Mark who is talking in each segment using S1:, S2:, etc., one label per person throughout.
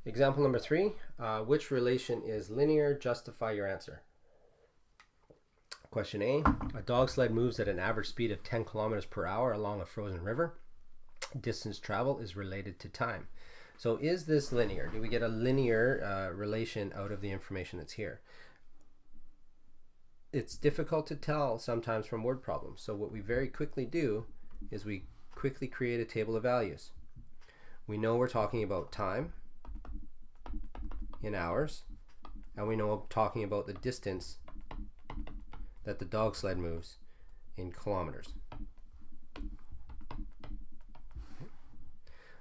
S1: Example number 3, which relation is linear? Justify your answer. Question A, a dog sled moves at an average speed of 10 kilometers per hour along a frozen river. Distance travel is related to time. So is this linear? Do we get a linear relation out of the information that's here? It's difficult to tell sometimes from word problems. So what we very quickly do is we quickly create a table of values. We know we're talking about time in hours, and we know we're talking about the distance that the dog sled moves in kilometers.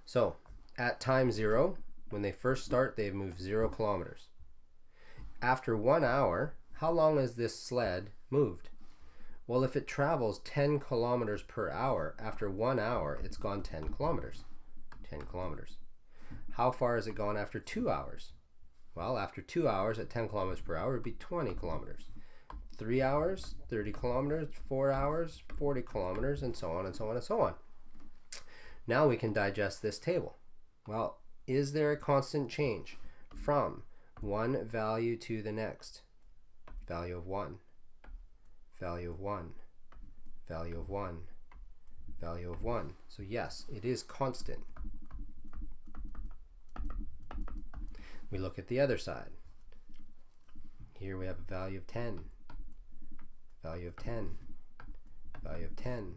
S1: So at time 0, when they first start, they've moved 0 kilometers. After 1 hour, how long has this sled moved? Well, if it travels 10 kilometers per hour, after 1 hour, it's gone 10 kilometers. 10 kilometers. How far has it gone after 2 hours? Well, after 2 hours at 10 kilometers per hour, it would be 20 kilometers. 3 hours, 30 kilometers, 4 hours, 40 kilometers, and so on and so on and so on. Now we can digest this table. Well, is there a constant change from one value to the next? Value of 1, value of 1, value of 1, value of 1. So yes, it is constant. We look at the other side. Here we have a value of 10, value of 10, value of 10,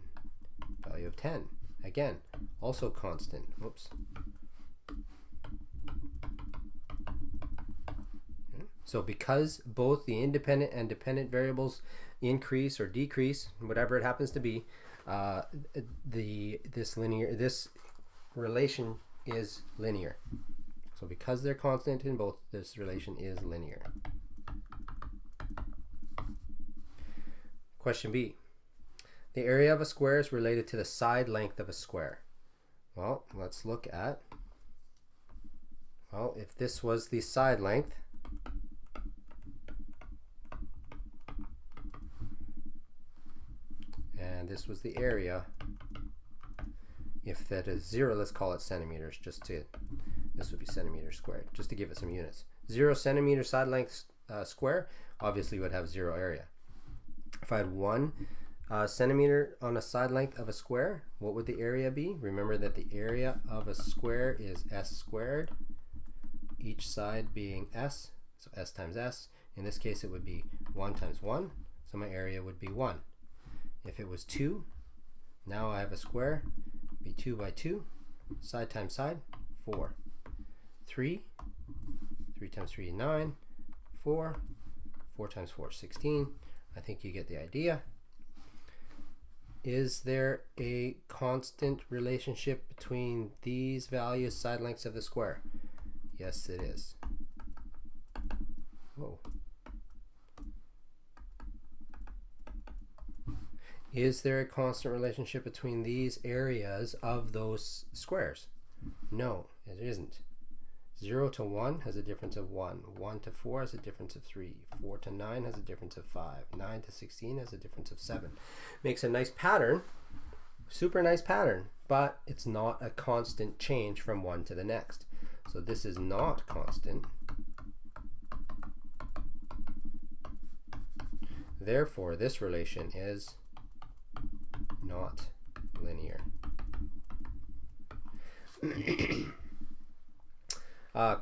S1: value of 10. Again, also constant. Whoops. So because both the independent and dependent variables increase or decrease, whatever it happens to be, this relation is linear. So because they're constant in both, this relation is linear. Question B. The area of a square is related to the side length of a square. Well, let's look at, well, if this was the side length, and this was the area, if that is 0, let's call it centimeters, this would be centimeters squared, just to give it some units. 0 centimeter side length square obviously would have 0 area. If I had 1 centimeter on a side length of a square, what would the area be? Remember that the area of a square is s squared, each side being s, so s times s. In this case it would be 1 times 1, so my area would be 1. If it was 2, now I have a square, be 2 by 2, side times side, 4. 3 times 3 is 9, 4 times 4 is 16. I think you get the idea. Is there a constant relationship between these values, side lengths of the square? Yes, it is. Whoa. Is there a constant relationship between these areas of those squares? No, it isn't. 0 to 1 has a difference of 1. 1 to 4 has a difference of 3. 4 to 9 has a difference of 5. 9 to 16 has a difference of 7. Makes a nice pattern, super nice pattern, but it's not a constant change from one to the next. So this is not constant. Therefore, this relation is not linear.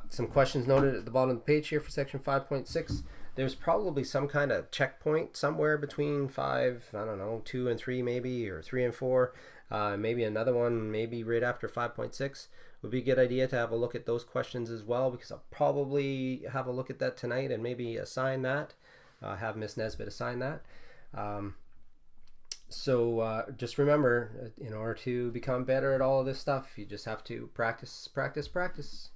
S1: Some questions noted at the bottom of the page here for section 5.6. There's probably some kind of checkpoint somewhere between 5, I don't know, 2 and 3 maybe, or 3 and 4. Maybe another one, maybe right after 5.6. Would be a good idea to have a look at those questions as well, because I'll probably have a look at that tonight and maybe assign that. Have Miss Nesbitt assign that. So just remember, in order to become better at all of this stuff, you just have to practice, practice, practice.